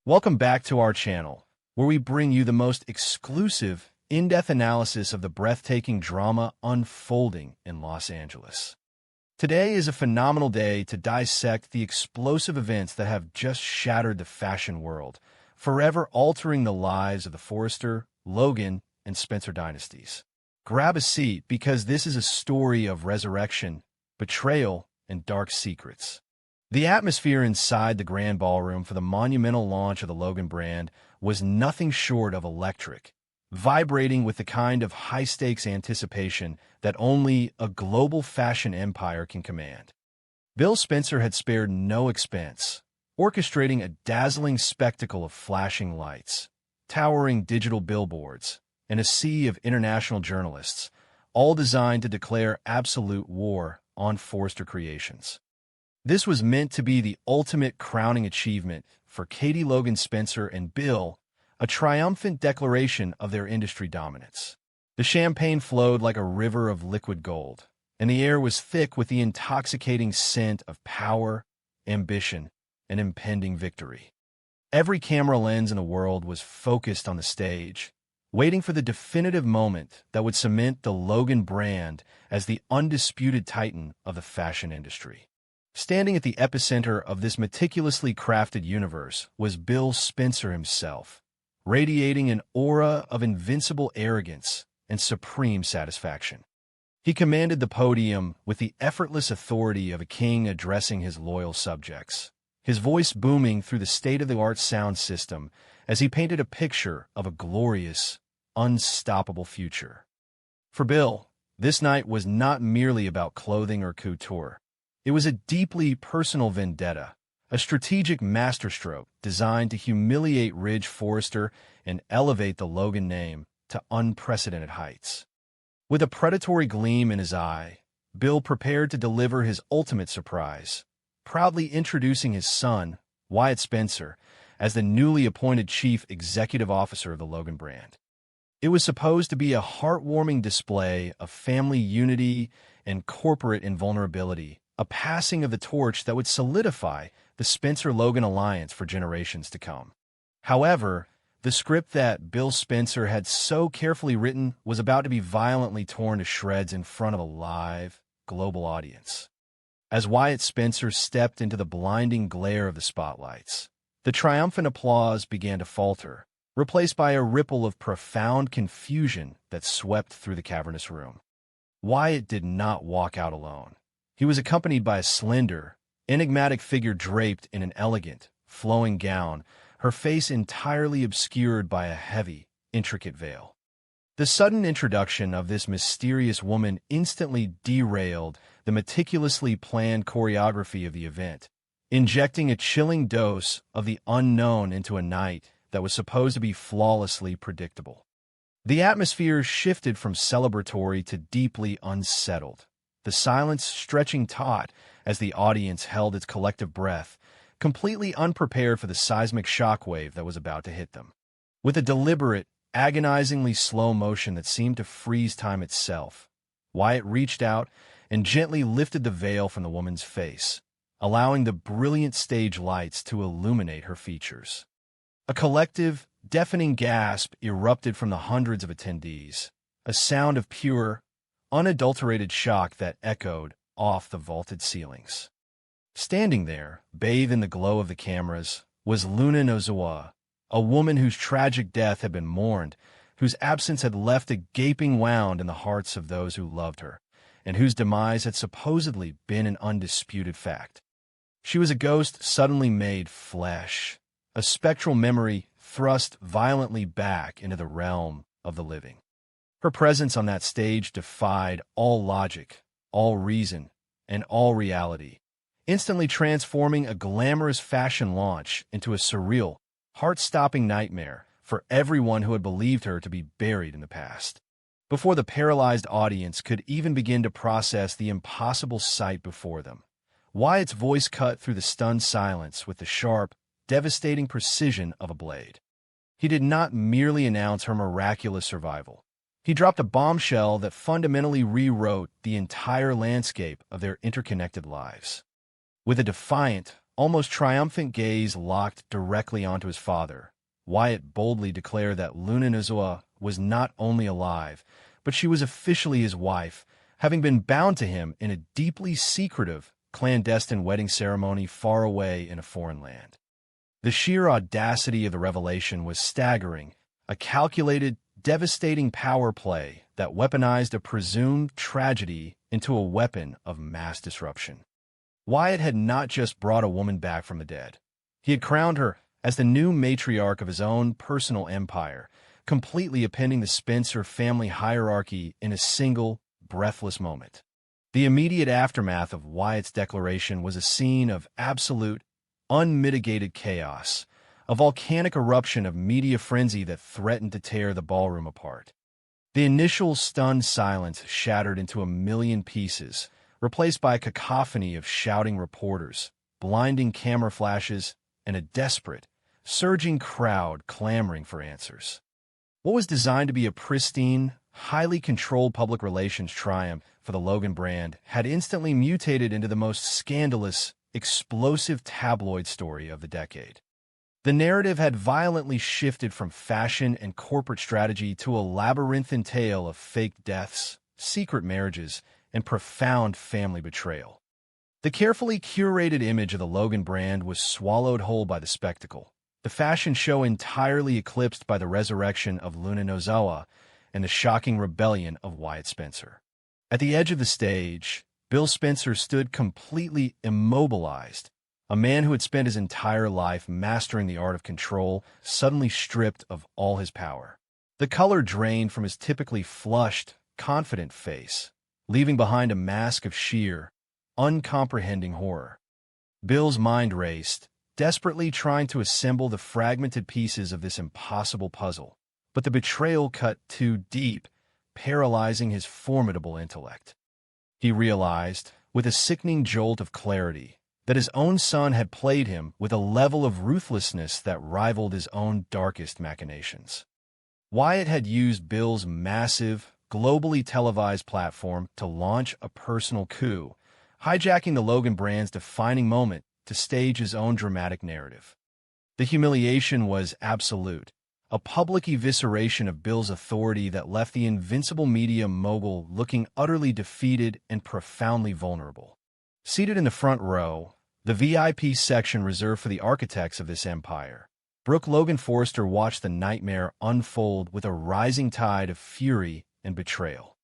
Welcome back to our channel, where we bring you the most exclusive, in-depth analysis of the breathtaking drama unfolding in Los Angeles. Today is a phenomenal day to dissect the explosive events that have just shattered the fashion world, forever altering the lives of the Forrester, Logan, and Spencer dynasties. Grab a seat because this is a story of resurrection, betrayal, and dark secrets. The atmosphere inside the Grand Ballroom for the monumental launch of the Logan brand was nothing short of electric, vibrating with the kind of high-stakes anticipation that only a global fashion empire can command. Bill Spencer had spared no expense, orchestrating a dazzling spectacle of flashing lights, towering digital billboards, and a sea of international journalists, all designed to declare absolute war on Forrester creations. This was meant to be the ultimate crowning achievement for Katie Logan Spencer and Bill, a triumphant declaration of their industry dominance. The champagne flowed like a river of liquid gold, and the air was thick with the intoxicating scent of power, ambition, and impending victory. Every camera lens in the world was focused on the stage, waiting for the definitive moment that would cement the Logan brand as the undisputed titan of the fashion industry. Standing at the epicenter of this meticulously crafted universe was Bill Spencer himself, radiating an aura of invincible arrogance and supreme satisfaction. He commanded the podium with the effortless authority of a king addressing his loyal subjects, his voice booming through the state-of-the-art sound system as he painted a picture of a glorious, unstoppable future. For Bill, this night was not merely about clothing or couture. It was a deeply personal vendetta, a strategic masterstroke designed to humiliate Ridge Forrester and elevate the Logan name to unprecedented heights. With a predatory gleam in his eye, Bill prepared to deliver his ultimate surprise, proudly introducing his son, Wyatt Spencer, as the newly appointed chief executive officer of the Logan brand. It was supposed to be a heartwarming display of family unity and corporate invulnerability, a passing of the torch that would solidify the Spencer-Logan alliance for generations to come. However, the script that Bill Spencer had so carefully written was about to be violently torn to shreds in front of a live, global audience. As Wyatt Spencer stepped into the blinding glare of the spotlights, the triumphant applause began to falter, replaced by a ripple of profound confusion that swept through the cavernous room. Wyatt did not walk out alone. He was accompanied by a slender, enigmatic figure draped in an elegant, flowing gown, her face entirely obscured by a heavy, intricate veil. The sudden introduction of this mysterious woman instantly derailed the meticulously planned choreography of the event, injecting a chilling dose of the unknown into a night that was supposed to be flawlessly predictable. The atmosphere shifted from celebratory to deeply unsettled, the silence stretching taut as the audience held its collective breath, completely unprepared for the seismic shockwave that was about to hit them. With a deliberate, agonizingly slow motion that seemed to freeze time itself, Wyatt reached out and gently lifted the veil from the woman's face, allowing the brilliant stage lights to illuminate her features. A collective, deafening gasp erupted from the hundreds of attendees, a sound of pure, unadulterated shock that echoed off the vaulted ceilings. Standing there, bathed in the glow of the cameras, was Luna Nozawa, a woman whose tragic death had been mourned, whose absence had left a gaping wound in the hearts of those who loved her, and whose demise had supposedly been an undisputed fact. She was a ghost suddenly made flesh, a spectral memory thrust violently back into the realm of the living. Her presence on that stage defied all logic, all reason, and all reality, instantly transforming a glamorous fashion launch into a surreal, heart-stopping nightmare for everyone who had believed her to be buried in the past. Before the paralyzed audience could even begin to process the impossible sight before them, Wyatt's voice cut through the stunned silence with the sharp, devastating precision of a blade. He did not merely announce her miraculous survival. He dropped a bombshell that fundamentally rewrote the entire landscape of their interconnected lives. With a defiant, almost triumphant gaze locked directly onto his father, Wyatt boldly declared that Luna Nozoa was not only alive, but she was officially his wife, having been bound to him in a deeply secretive, clandestine wedding ceremony far away in a foreign land. The sheer audacity of the revelation was staggering, a calculated, devastating power play that weaponized a presumed tragedy into a weapon of mass disruption. Wyatt had not just brought a woman back from the dead. He had crowned her as the new matriarch of his own personal empire, completely upending the Spencer family hierarchy in a single, breathless moment. The immediate aftermath of Wyatt's declaration was a scene of absolute, unmitigated chaos, a volcanic eruption of media frenzy that threatened to tear the ballroom apart. The initial stunned silence shattered into a million pieces, replaced by a cacophony of shouting reporters, blinding camera flashes, and a desperate, surging crowd clamoring for answers. What was designed to be a pristine, highly controlled public relations triumph for the Logan brand had instantly mutated into the most scandalous, explosive tabloid story of the decade. The narrative had violently shifted from fashion and corporate strategy to a labyrinthine tale of fake deaths, secret marriages, and profound family betrayal. The carefully curated image of the Logan brand was swallowed whole by the spectacle, the fashion show entirely eclipsed by the resurrection of Luna Nozoa and the shocking rebellion of Wyatt Spencer. At the edge of the stage, Bill Spencer stood completely immobilized, a man who had spent his entire life mastering the art of control, suddenly stripped of all his power. The color drained from his typically flushed, confident face, leaving behind a mask of sheer, uncomprehending horror. Bill's mind raced, desperately trying to assemble the fragmented pieces of this impossible puzzle, but the betrayal cut too deep, paralyzing his formidable intellect. He realized, with a sickening jolt of clarity, that his own son had played him with a level of ruthlessness that rivaled his own darkest machinations. Wyatt had used Bill's massive, globally televised platform to launch a personal coup, hijacking the Logan brand's defining moment to stage his own dramatic narrative. The humiliation was absolute, a public evisceration of Bill's authority that left the invincible media mogul looking utterly defeated and profoundly vulnerable. Seated in the front row, the VIP section reserved for the architects of this empire, Brooke Logan Forrester watched the nightmare unfold with a rising tide of fury and betrayal.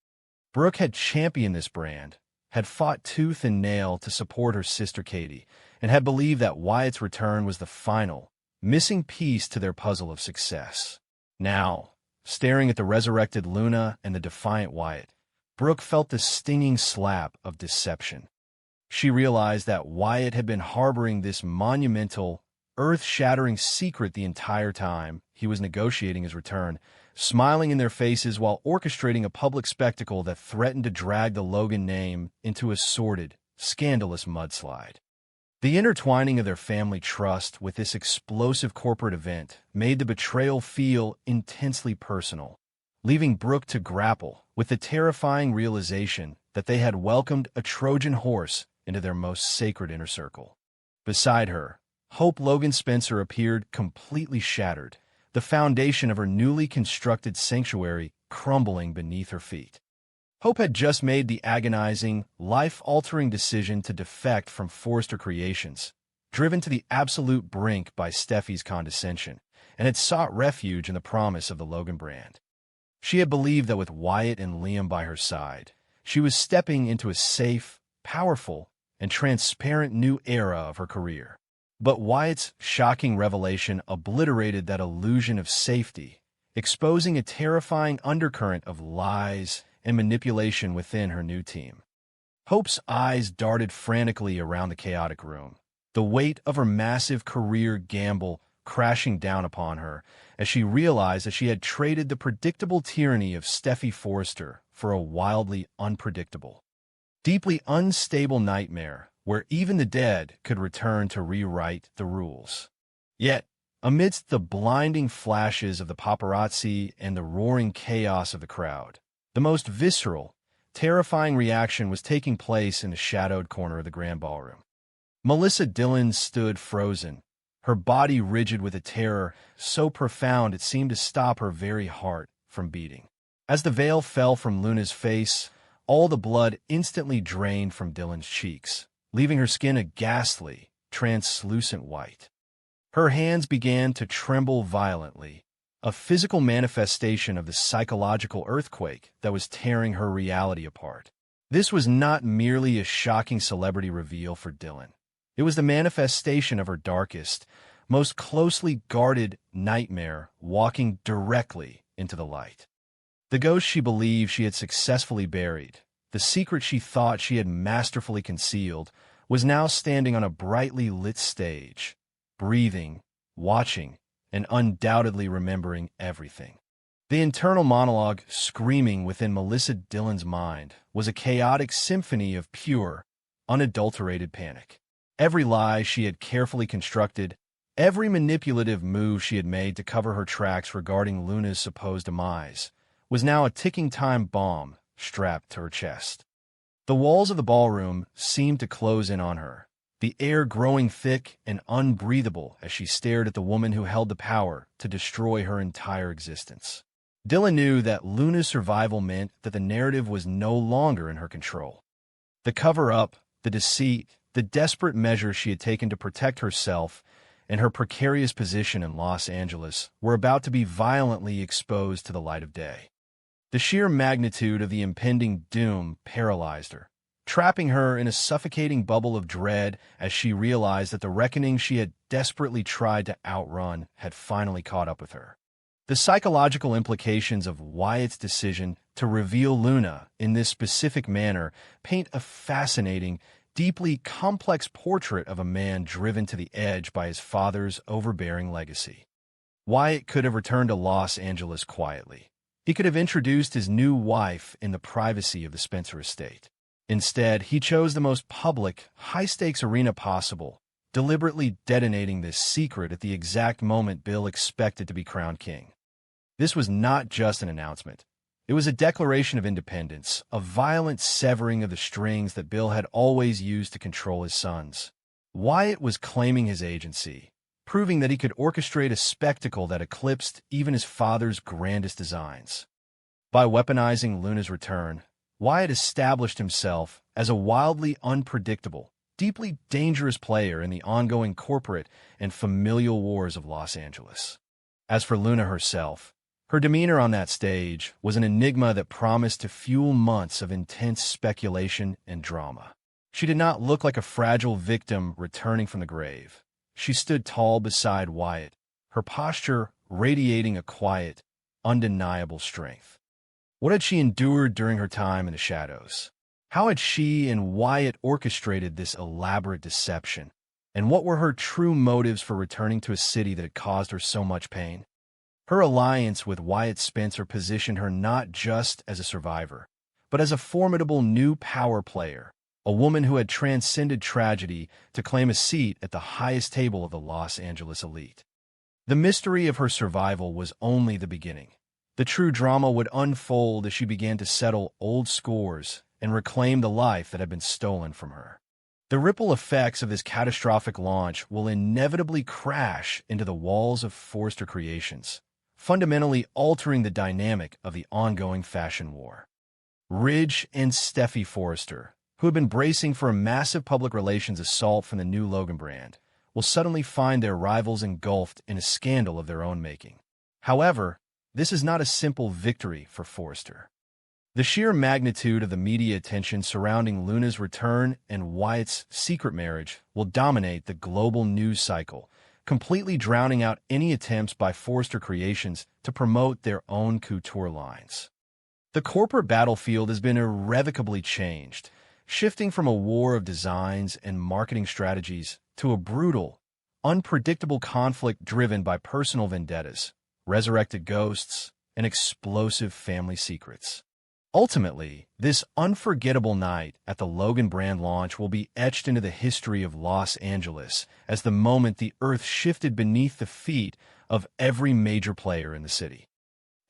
Brooke had championed this brand, had fought tooth and nail to support her sister Katie, and had believed that Wyatt's return was the final, missing piece to their puzzle of success. Now, staring at the resurrected Luna and the defiant Wyatt, Brooke felt the stinging slap of deception. She realized that Wyatt had been harboring this monumental, earth-shattering secret the entire time he was negotiating his return, smiling in their faces while orchestrating a public spectacle that threatened to drag the Logan name into a sordid, scandalous mudslide. The intertwining of their family trust with this explosive corporate event made the betrayal feel intensely personal, leaving Brooke to grapple with the terrifying realization that they had welcomed a Trojan horse into their most sacred inner circle. Beside her, Hope Logan Spencer appeared completely shattered, the foundation of her newly constructed sanctuary crumbling beneath her feet. Hope had just made the agonizing, life-altering decision to defect from Forrester Creations, driven to the absolute brink by Steffy's condescension, and had sought refuge in the promise of the Logan brand. She had believed that with Wyatt and Liam by her side, she was stepping into a safe, powerful, and transparent new era of her career. But Wyatt's shocking revelation obliterated that illusion of safety, exposing a terrifying undercurrent of lies and manipulation within her new team. Hope's eyes darted frantically around the chaotic room, the weight of her massive career gamble crashing down upon her as she realized that she had traded the predictable tyranny of Steffy Forrester for a wildly unpredictable, deeply unstable nightmare where even the dead could return to rewrite the rules. Yet, amidst the blinding flashes of the paparazzi and the roaring chaos of the crowd, the most visceral, terrifying reaction was taking place in a shadowed corner of the grand ballroom. Melissa Dillon stood frozen, her body rigid with a terror so profound it seemed to stop her very heart from beating. As the veil fell from Luna's face, all the blood instantly drained from Dillon's cheeks, leaving her skin a ghastly, translucent white. Her hands began to tremble violently, a physical manifestation of the psychological earthquake that was tearing her reality apart. This was not merely a shocking celebrity reveal for Dillon. It was the manifestation of her darkest, most closely guarded nightmare walking directly into the light. The ghost she believed she had successfully buried, the secret she thought she had masterfully concealed, was now standing on a brightly lit stage, breathing, watching, and undoubtedly remembering everything. The internal monologue screaming within Melissa Dillon's mind was a chaotic symphony of pure, unadulterated panic. Every lie she had carefully constructed, every manipulative move she had made to cover her tracks regarding Luna's supposed demise, was now a ticking time bomb strapped to her chest. The walls of the ballroom seemed to close in on her, the air growing thick and unbreathable as she stared at the woman who held the power to destroy her entire existence. Dillon knew that Luna's survival meant that the narrative was no longer in her control. The cover-up, the deceit, the desperate measures she had taken to protect herself and her precarious position in Los Angeles were about to be violently exposed to the light of day. The sheer magnitude of the impending doom paralyzed her, trapping her in a suffocating bubble of dread as she realized that the reckoning she had desperately tried to outrun had finally caught up with her. The psychological implications of Wyatt's decision to reveal Luna in this specific manner paint a fascinating, deeply complex portrait of a man driven to the edge by his father's overbearing legacy. Wyatt could have returned to Los Angeles quietly. He could have introduced his new wife in the privacy of the Spencer estate. Instead, he chose the most public, high-stakes arena possible, deliberately detonating this secret at the exact moment Bill expected to be crowned king. This was not just an announcement. It was a declaration of independence, a violent severing of the strings that Bill had always used to control his sons. Wyatt was claiming his agency, proving that he could orchestrate a spectacle that eclipsed even his father's grandest designs. By weaponizing Luna's return, Wyatt established himself as a wildly unpredictable, deeply dangerous player in the ongoing corporate and familial wars of Los Angeles. As for Luna herself, her demeanor on that stage was an enigma that promised to fuel months of intense speculation and drama. She did not look like a fragile victim returning from the grave. She stood tall beside Wyatt, her posture radiating a quiet, undeniable strength. What had she endured during her time in the shadows? How had she and Wyatt orchestrated this elaborate deception? And what were her true motives for returning to a city that had caused her so much pain? Her alliance with Wyatt Spencer positioned her not just as a survivor, but as a formidable new power player, a woman who had transcended tragedy to claim a seat at the highest table of the Los Angeles elite. The mystery of her survival was only the beginning. The true drama would unfold as she began to settle old scores and reclaim the life that had been stolen from her. The ripple effects of this catastrophic launch will inevitably crash into the walls of Forrester Creations, fundamentally altering the dynamic of the ongoing fashion war. Ridge and Steffy Forrester, who had been bracing for a massive public relations assault from the new Logan brand, will suddenly find their rivals engulfed in a scandal of their own making. However, this is not a simple victory for Forrester. The sheer magnitude of the media attention surrounding Luna's return and Wyatt's secret marriage will dominate the global news cycle, completely drowning out any attempts by Forrester Creations to promote their own couture lines. The corporate battlefield has been irrevocably changed, shifting from a war of designs and marketing strategies to a brutal, unpredictable conflict driven by personal vendettas, resurrected ghosts, and explosive family secrets. Ultimately, this unforgettable night at the Logan brand launch will be etched into the history of Los Angeles as the moment the earth shifted beneath the feet of every major player in the city.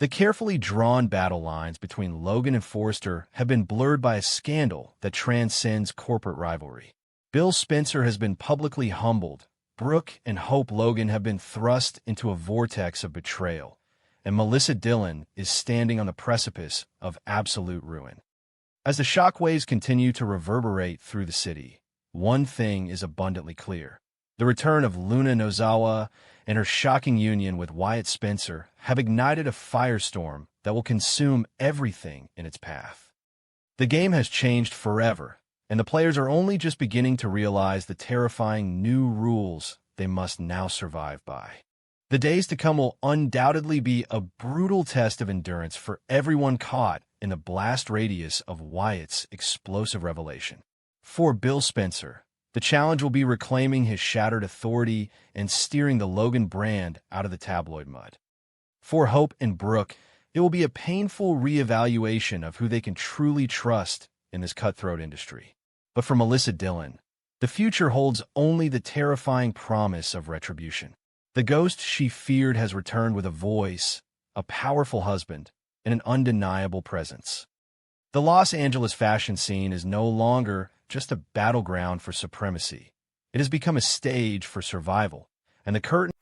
The carefully drawn battle lines between Logan and Forrester have been blurred by a scandal that transcends corporate rivalry. Bill Spencer has been publicly humbled. Brooke and Hope Logan have been thrust into a vortex of betrayal, and Melissa Dillon is standing on the precipice of absolute ruin. As the shockwaves continue to reverberate through the city, one thing is abundantly clear. The return of Luna Nozawa and her shocking union with Wyatt Spencer have ignited a firestorm that will consume everything in its path. The game has changed forever, and the players are only just beginning to realize the terrifying new rules they must now survive by. The days to come will undoubtedly be a brutal test of endurance for everyone caught in the blast radius of Wyatt's explosive revelation. For Bill Spencer, the challenge will be reclaiming his shattered authority and steering the Logan brand out of the tabloid mud. For Hope and Brooke, it will be a painful reevaluation of who they can truly trust in this cutthroat industry. But for Melissa Dillon, the future holds only the terrifying promise of retribution. The ghost she feared has returned with a voice, a powerful husband, and an undeniable presence. The Los Angeles fashion scene is no longer just a battleground for supremacy. It has become a stage for survival, and the curtain